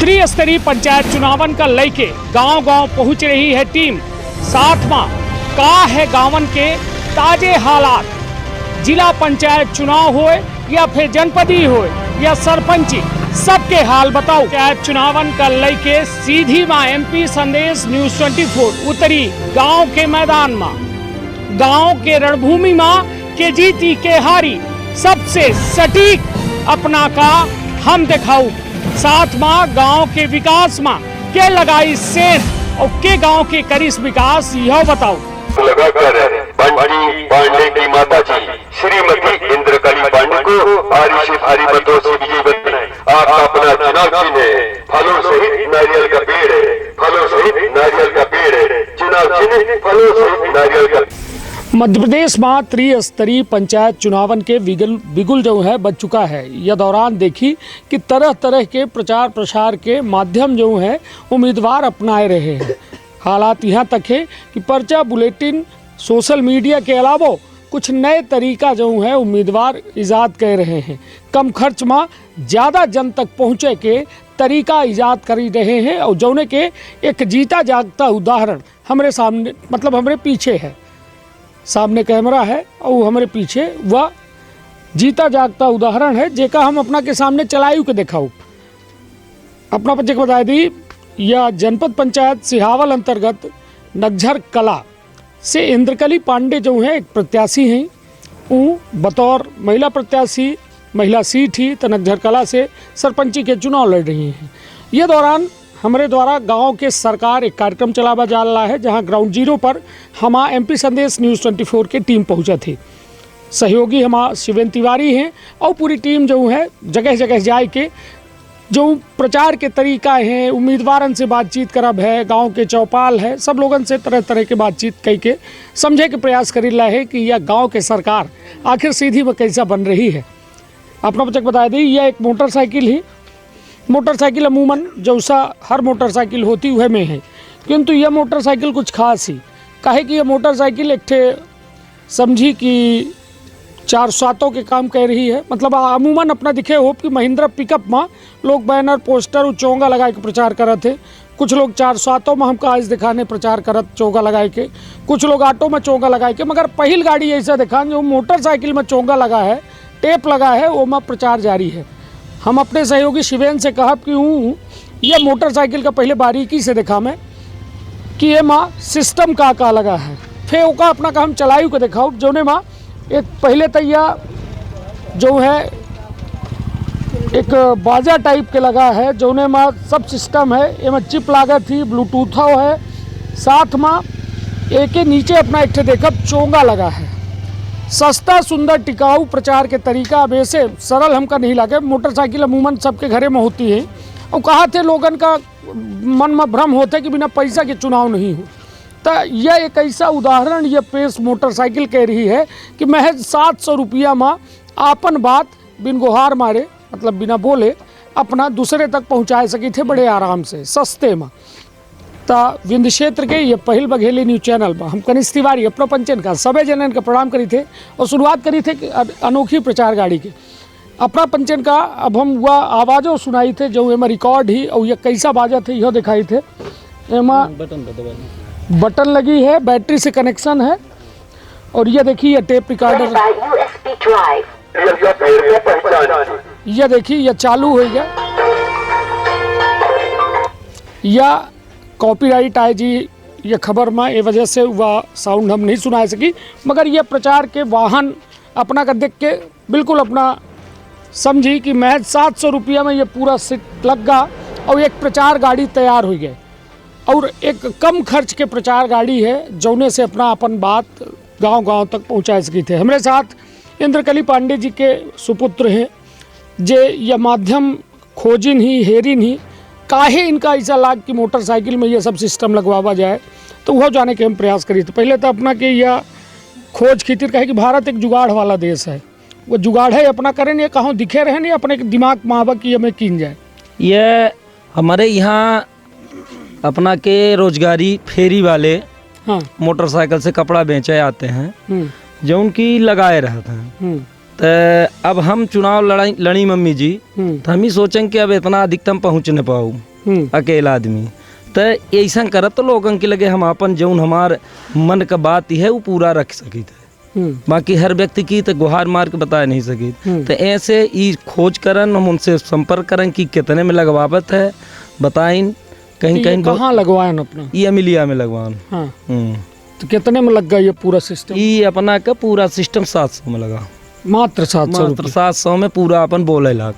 त्रिस्तरीय पंचायत चुनावन का लेके गांव गांव पहुंच रही है टीम। साथ में का है गांवन के ताजे हालात, जिला पंचायत चुनाव होए या फिर जनपदी होए या सरपंची, सबके हाल बताओ। पंचायत चुनावन का लेके सीधी माँ MP संदेश न्यूज़ 24 उतरी गांव के मैदान में, गांव के रणभूमि में के जीती के हारी सबसे सटीक अपना का हम दिखाऊ। साथ में गांव के विकास में के लगाई सेन और के गांव के करीस विकास यह बताओ। लगाकर बंटी पांडे की माता जी श्रीमती इंद्रकली पांडे को भारी से भारी मतों से विजयी बनाए। आपका अपना चुनाव चिन्ह है, फलों सहित नारियल का पेड़ है, फलों सहित नारियल का पेड़ है, चुनाव चिन्ह फलों सहित नारियल का। मध्य प्रदेश में त्रिस्तरीय पंचायत चुनावन के बिगुल जो है बच चुका है। यह दौरान देखी कि तरह तरह के प्रचार प्रसार के माध्यम जो है उम्मीदवार अपनाए रहे हैं। हालात यहाँ तक है कि पर्चा बुलेटिन सोशल मीडिया के अलावा कुछ नए तरीका जो है उम्मीदवार इजाद कर रहे हैं। कम खर्च में ज़्यादा जन तक पहुँचे के तरीका इजाद कर रहे हैं और जौने के एक जीता जागता उदाहरण हमारे सामने मतलब हमारे पीछे है। सामने कैमरा है और हमारे पीछे वह जीता जागता उदाहरण है जेका हम अपना के सामने चलायू के दिखाऊ। अपना बच्चे को बता दी, यह जनपद पंचायत सिहावल अंतर्गत नगझर कला से इंद्रकली पांडे जो हैं एक प्रत्याशी हैं। वो बतौर महिला प्रत्याशी महिला सीट ही तो नगझर कला से सरपंची के चुनाव लड़ रही हैं। ये दौरान हमारे द्वारा गांव के सरकार एक कार्यक्रम चलावा जा रहा है, जहां ग्राउंड जीरो पर हमारा MP संदेश न्यूज़ 24 की टीम पहुंचा थी। सहयोगी हमारा शिवेन तिवारी हैं और पूरी टीम जो है जगह जगह जाए के जो प्रचार के तरीका हैं, उम्मीदवारन से बातचीत करब है, गांव के चौपाल है, सब लोगन से तरह तरह के बातचीत कई के समझे के प्रयास कर रहा है कि यह गाँव के सरकार आखिर सीधी में कैसा बन रही है। अपना बच्चे को बता दी, यह एक मोटरसाइकिल ही मोटरसाइकिल अमूमन जौसा हर मोटरसाइकिल होती वह में है, किंतु यह मोटरसाइकिल कुछ खास ही काहे कि यह मोटरसाइकिल एक ठे समझी कि 407 के काम कर रही है। मतलब अमूमन अपना दिखे हो कि महिंद्रा पिकअप में लोग बैनर पोस्टर चोंगा लगा के प्रचार करत थे। कुछ लोग 407 में हमका आज दिखाने प्रचार करत चोंगा लगाए के, कुछ लोग ऑटो में चोंगा लगाए के, मगर पहल गाड़ी ऐसा दिखा जो मोटरसाइकिल में चोंगा लगा है, टेप लगा है, वो में प्रचार जारी है। हम अपने सहयोगी शिवेन से कहा कि यह मोटरसाइकिल का पहले बारीकी से देखा मैं कि ये माँ सिस्टम का लगा है, फिर ओका अपना का हम चलायू के दिखाओ। जोने माँ एक पहले तो यह जो है एक बाजा टाइप के लगा है, जोने माँ सब सिस्टम है, एम चिप लागत थी, ब्लूटूथ है, साथ में एक के नीचे अपना एक देखा चोंगा लगा है। सस्ता सुंदर टिकाऊ प्रचार के तरीका अब ऐसे सरल हमका नहीं लगे। मोटरसाइकिल अमूमन सबके घरे में होती है और कहा थे लोगन का मन में भ्रम होता है कि बिना पैसा के चुनाव नहीं हो। तो यह एक ऐसा उदाहरण यह पेश मोटरसाइकिल कह रही है कि महज 700 रुपया में आपन बात बिन गुहार मारे मतलब बिना बोले अपना दूसरे तक पहुँचा सकी थे बड़े आराम से सस्ते में। तो विंध्य क्षेत्र के ये पहल बघेली न्यूज चैनल पर हम कनिष्ठ तिवारी अपना पंचन का सभी जनन का प्रणाम करी थे और शुरुआत करी थे कि अनोखी प्रचार गाड़ी के अपना पंचन का। अब हम वह आवाज़ों सुनाई थे जो एम रिकॉर्ड ही और ये कैसा बाजा थे यह दिखाई थे। एमा बटन लगी है, बैटरी से कनेक्शन है और ये देखिए ये टेप रिकॉर्डर, यह देखिए यह चालू हो गया। यह कॉपीराइट आए जी ये खबर में, ये वजह से वह साउंड हम नहीं सुना सकी, मगर यह प्रचार के वाहन अपना का देख के बिल्कुल अपना समझी कि महज 700 रुपया में ये पूरा सीट लग गया और एक प्रचार गाड़ी तैयार हो गई और एक कम खर्च के प्रचार गाड़ी है जौने से अपना अपन बात गांव-गांव तक पहुंचा सकी थे। हमारे साथ इंद्रकली पांडे जी के सुपुत्र हैं जे यह माध्यम खोजिन ही हेरिन ही काहे इनका ऐसा लाग कि मोटरसाइकिल में यह सब सिस्टम लगवावा जाए, तो वह जाने के हम प्रयास करी थे। पहले तो अपना के यह खोज खीतिर कहे कि भारत एक जुगाड़ वाला देश है, वो जुगाड़ है अपना करें नहीं कहाँ दिखे रहे नहीं अपने दिमाग मावा की हमें कीन जाए। यह हमारे यहाँ अपना के रोजगारी फेरी वाले मोटरसाइकिल से कपड़ा बेचे आते हैं जो उनकी लगाए रहते हैं। तो अब हम चुनाव लड़ी मम्मी जी, तो हम ही सोचें कि अब इतना अधिकतम पहुँच न पाऊँ अकेला आदमी। तो ऐसा करत तो लोगन के लगे हम अपन जौन हमार मन का बात ही है वो पूरा रख सकी थे। बाकी हर व्यक्ति की तो गुहार मार के बता नहीं सकी। तो ऐसे ही खोज करन हम उनसे संपर्क करन कि कितने में लगवावत है बताइन। कहीं कहीं कहाँ लगवाएं अपना? ये अमिलिया में लगवान। हाँ। तो कितने में लग गया ये पूरा सिस्टम? ये अपना का पूरा सिस्टम 700 में लगा। मात्र 700? मात्र 700 में पूरा अपन बोले लाख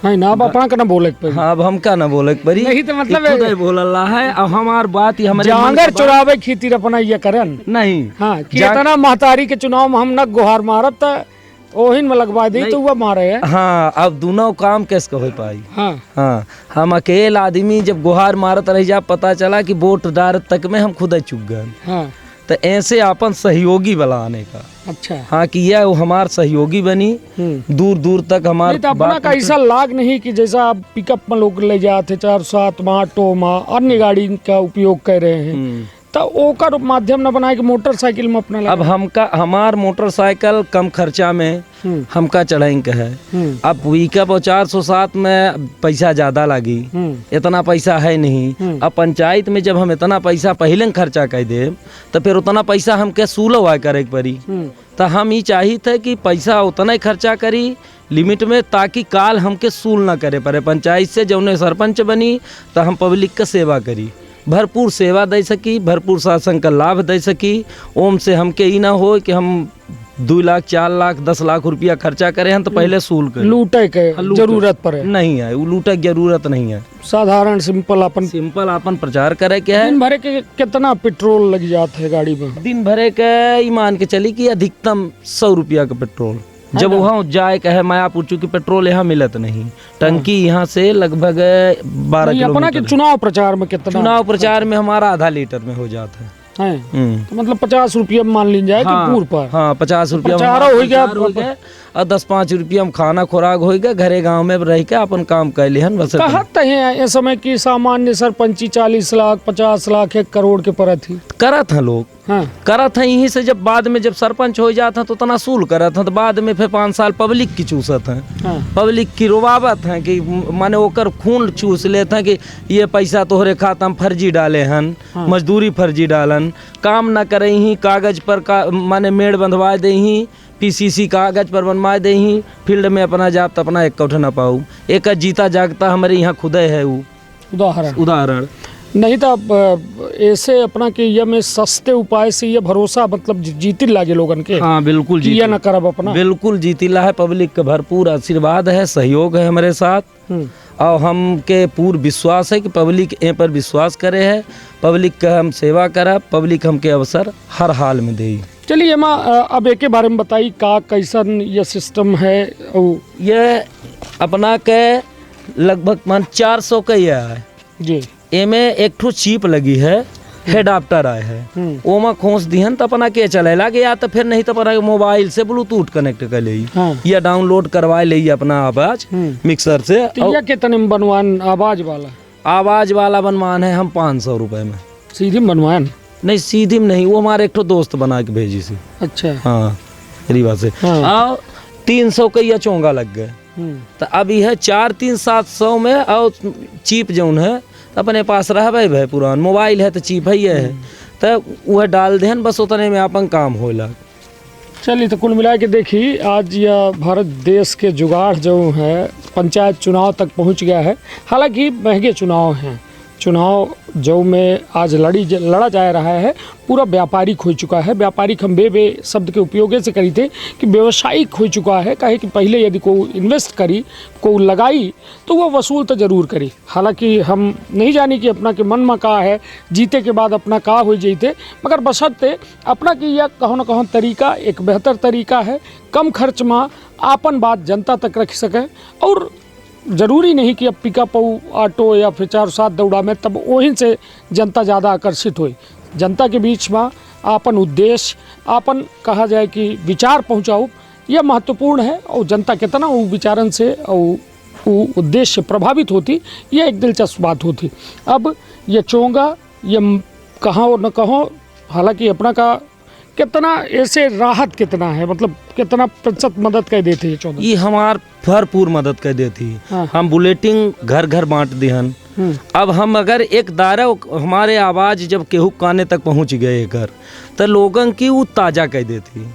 है ना। अब अपना का ना बोले के पड़ी। हाँ, अब हम का ना बोले के पड़ी। नहीं तो मतलब खुद बोलला है। अब हमार बात ही हमारे जांगर चुरावे खीतिर अपना ये करन नहीं। हाँ, कि इतना महतारी के चुनाव में हम न गुहार मारत तो ओहिन में लगवा दी तो वह मारे है। हाँ, अब दोनों काम कैसे हो पाई। हाँ हाँ, हम अकेले आदमी जब गुहार मारत रह जा, पता चला कि वोट डार तक में हम खुद चुक गए। हाँ, तो ऐसे अपन सहयोगी बनाने का। अच्छा। हाँ, कि यह हमार सहयोगी बनी दूर दूर तक हमारे। तो अपना का ऐसा लाग नहीं कि जैसा आप पिकअप में लोग ले जाते 407 में, ऑटो में, अन्य गाड़ी का उपयोग कर रहे हैं, तो ओकर माध्यम न बनाए कि मोटरसाइकिल में अपना अब हमार मोटरसाइकिल कम खर्चा में हमका चढ़ाएंगे है। अब पिकअप और 407 में पैसा ज्यादा लगी, इतना पैसा है नहीं। अब पंचायत में जब हम इतना पैसा पहले खर्चा कर दे तो फिर उतना पैसा हमके सूलवा करे पड़ी। तो हम ही चाहिए थे कि पैसा उतना ही खर्चा करी लिमिट में, ताकि काल हमके सूल ना करे पड़े। पंचायत से जब उन्हें सरपंच बनी तो हम पब्लिक का सेवा करी, भरपूर सेवा दे सकी, भरपूर शासन का लाभ दे सकी। ओम से हमके ही ना हो कि हम 2 लाख 4 लाख 10 लाख रुपया खर्चा करे हैं तो पहले सूल कर लूटे के जरूरत पड़े नहीं है। वो लूटे की जरूरत नहीं है। साधारण सिंपल अपन प्रचार करे के है। दिन भरे के कितना पेट्रोल लग जाता है गाड़ी में? दिन भरे के मान के चली कि अधिकतम 100 रुपया का पेट्रोल। जब वहाँ जाए कहे मायापुर, चूंकि पेट्रोल यहाँ मिलत नहीं, टंकी यहाँ से लगभग 12 किलोमीटर। अपना के चुनाव प्रचार में कितना? चुनाव प्रचार में हमारा आधा लीटर में हो जाता है। तो मतलब 50 रुपया मान ली जाए कि पूर पर। हाँ, 50 रुपया हो गया और 10-5 रुपया हम खाना खुराक हो गया। घरे गांव में रह के अपन काम कर लिहन बस। कहते हैं इस समय की सामान्य सरपंची 40 लाख 50 लाख 1 करोड़ के पर थी करत हैं लोग। हाँ, करत हैं। यहीं से जब बाद में जब सरपंच हो जाता है तो उतना सूल करत हैं, तो बाद में फिर 5 साल पब्लिक की चूसत हैं। हाँ। पब्लिक की रुवावत है कि माने ओकर खून चूस लेते हैं कि ये पैसा तोहरे खाता में फर्जी डाले हन। हाँ। मजदूरी फर्जी डालन, काम न करे ही कागज पर माने मेड़ बंधवा दे ही, पीसीसी कागज पर बनवा दे ही, फील्ड में अपना जाप अपना एक कौठ न पाऊ। एक जीता जागता हमारे यहाँ खुद है वो उदाहरण। नहीं तो ऐसे अपना के ये में सस्ते उपाय से ये भरोसा मतलब जीती लागे लोगन के। हाँ, बिल्कुल जीती न करब अपना, बिल्कुल जीतीला है। पब्लिक का भरपूर आशीर्वाद है, सहयोग है हमारे साथ। और हम के पूर्ण विश्वास है कि पब्लिक ए पर विश्वास करे है। पब्लिक का हम सेवा करा, पब्लिक हमके अवसर हर हाल में दे। चलिए माँ, अब एक के बारे में बताई का कैसन ये सिस्टम है? ये अपना के लगभग मान 400 का ये है जी। एमे एक ठो चिप लगी है, एडाप्टर आए है, ओमा खोस दिहन तो अपना के चले लागे, या तो फिर नहीं तो अपना मोबाइल से ब्लूटूथ कनेक्ट कर ले। हाँ। या डाउनलोड करवा ले अपना आवाज मिक्सर से। तो कितने में बनवान आवाज वाला बनवान है हम 500 रुपए में। सीधी बनवान नहीं, सीधी में नहीं, वो हमारे एक ठो दोस्त बना के भेजी सी। अच्छा। हाँ, रीवा से। हाँ। 300 का यह चोंगा लग गए। तो अभी है 4-3-700 में। और चिप जौन है अपने पास रह भाई पुरान मोबाइल है तो चिप है तो वह डाल देन बस उतने में अपन काम होला। चलिए, तो कुल मिला के देखिए आज यह भारत देश के जुगाड़ जो है पंचायत चुनाव तक पहुंच गया है। हालांकि महंगे चुनाव हैं, चुनाव जो में आज लड़ा जा रहा है पूरा व्यापारिक हो चुका है। व्यापारिक हम बे शब्द के उपयोग से करी थे कि व्यवसायिक हो चुका है। कहे कि पहले यदि को इन्वेस्ट करी, को लगाई तो वो वसूल तो जरूर करी। हालांकि हम नहीं जानी कि अपना के मन में का है, जीते के बाद अपना का हो जाते, मगर बशर्ते अपना की यह कहो न कहो तरीका एक बेहतर तरीका है, कम खर्च में आपन बात जनता तक रख सके। और जरूरी नहीं कि अब पिकअप ऑटो या फिर 4-7 दौड़ा में तब वहीं से जनता ज़्यादा आकर्षित हो। जनता के बीच में आपन उद्देश्य, आपन कहा जाए कि विचार पहुँचाओ, यह महत्वपूर्ण है। और जनता कितना वो विचारन से और वो उद्देश्य प्रभावित होती, यह एक दिलचस्प बात होती। अब ये चोंगा ये कहो न कहो, हालांकि अपना का कितना ऐसे राहत कितना है, मतलब कितना प्रतिशत मदद कर देते हैं 14? ये हमार भरपूर मदद कर देती। हाँ। हम बुलेटिन घर घर बांट दिहन। अब हम अगर एक दायरा हमारे आवाज़ जब केहू काने तक पहुंच गए घर, तो लोगन की वो ताज़ा कर देती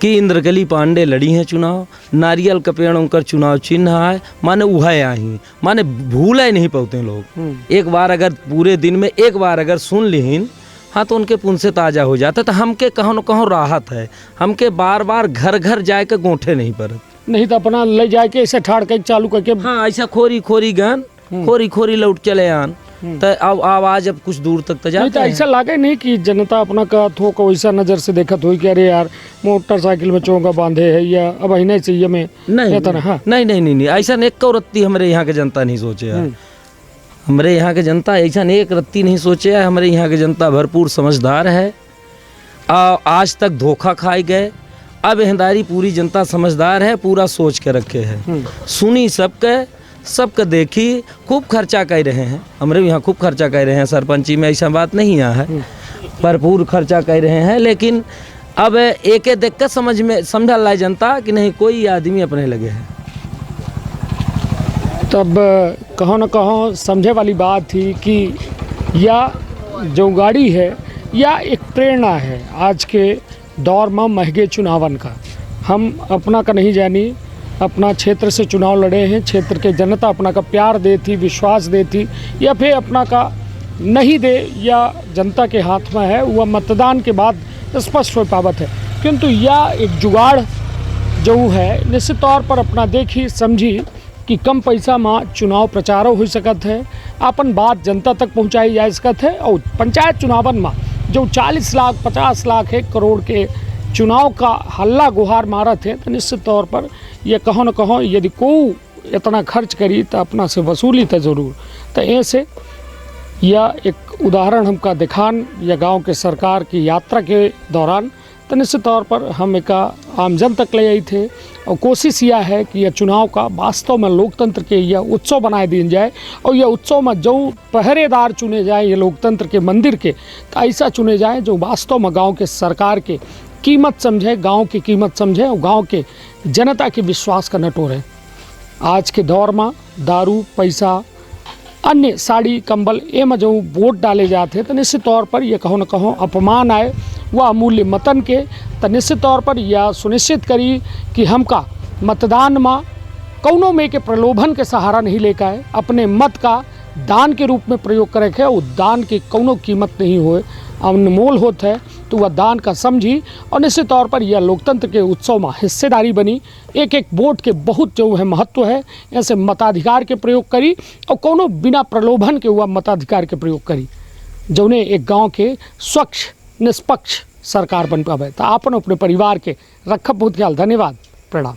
कि इंद्रकली पांडे लड़ी हैं चुनाव, नारियल का पेड़ उनकर चुनाव चिन्ह है, माने वह आई, माने भूल ही नहीं पाते लोग। एक बार अगर पूरे दिन में एक बार अगर सुन लिहिन, हाँ, तो उनके पुन से ताज़ा हो जाता। तो हमके कहों न कहों राहत है, हमके बार बार घर घर जाए के गोंठे नहीं पड़त। नहीं तो अपना ले जाए के ऐसे ठाड़ के चालू करके, हाँ, ऐसा खोरी खोरी गन खोरी खोरी लौट चले आन, तो अब आवाज अब कुछ दूर तक तो नहीं तो जाता है। ऐसा लागे नहीं कि जनता अपना का थोक वैसा नजर से देखत हुई कि अरे यार मोटरसाइकिल में चोंगा बांधे है या अब नहीं चाहिए में नहीं रहता ना। हाँ, नहीं नहीं नहीं नहीं, ऐसा एक कौ रत्ती हमारे यहाँ के जनता नहीं सोचे है। हमारे यहाँ के जनता ऐसा एक रत्ती नहीं सोचे है। हमारे यहाँ के जनता भरपूर समझदार है। आज तक धोखा खाए गए, अब हिंदारी पूरी जनता समझदार है, पूरा सोच के रखे है, सुनी सबके देखी, खूब खर्चा कर रहे हैं। हमारे यहाँ खूब खर्चा कर रहे हैं, सरपंची में ऐसा बात नहीं आ है, भरपूर खर्चा कर रहे हैं। लेकिन अब एक देख कर समझ ला जनता कि नहीं कोई आदमी अपने लगे है। तब कहो न कहो समझे वाली बात थी कि या जो गाड़ी है या एक प्रेरणा है आज के दौर में महंगे चुनावन का। हम अपना का नहीं जानी, अपना क्षेत्र से चुनाव लड़े हैं, क्षेत्र के जनता अपना का प्यार देती, विश्वास देती, या फिर अपना का नहीं दे या जनता के हाथ में है, वह मतदान के बाद स्पष्ट हो पावत है। किंतु यह एक जुगाड़ जो है निश्चित तौर पर अपना देखी समझी कि कम पैसा में चुनाव प्रचार हो सकत है, अपन बात जनता तक पहुंचाई जा सकत है। और पंचायत चुनावन में जो 40 लाख 50 लाख 1 करोड़ के चुनाव का हल्ला गुहार मारत है, तो निश्चित तौर पर यह कहो न कहो यदि कोई इतना खर्च करी तो अपना से वसूली तो ज़रूर। तो ऐसे यह एक उदाहरण हमका दिखान या गांव के सरकार की यात्रा के दौरान, तो निश्चित तौर पर हम एक आमजन तक ले आई थे। और कोशिश यह है कि यह चुनाव का वास्तव में लोकतंत्र के यह उत्सव बनाए दिया जाए, और यह उत्सव में जो पहरेदार चुने जाए ये लोकतंत्र के मंदिर के, तो ऐसा चुने जाए जो वास्तव में गांव के सरकार के कीमत समझे, गांव की कीमत समझे और गांव के जनता के विश्वास का नटोर है। आज के दौर में दारू पैसा अन्य साड़ी कंबल में जो वोट डाले जाते हैं, तो निश्चित तौर पर यह कहो न कहो अपमान आए वह अमूल्य मतन के, तो निश्चित तौर पर यह सुनिश्चित करी कि हमका मतदान में कौनों में के प्रलोभन के सहारा नहीं लेकर आए, अपने मत का दान के रूप में प्रयोग करे के, और दान की कौनों कीमत नहीं होए, अनमोल होता है, तो वह दान का समझी। और निश्चित तौर पर यह लोकतंत्र के उत्सव में हिस्सेदारी बनी। एक एक वोट के बहुत जो है महत्व है, ऐसे मताधिकार के प्रयोग करी और कोनो बिना प्रलोभन के हुआ मताधिकार के प्रयोग करी, जौने एक गांव के स्वच्छ निष्पक्ष सरकार बन पावे। तो आपन अपने परिवार के रखब बहुत ख्याल। धन्यवाद, प्रणाम।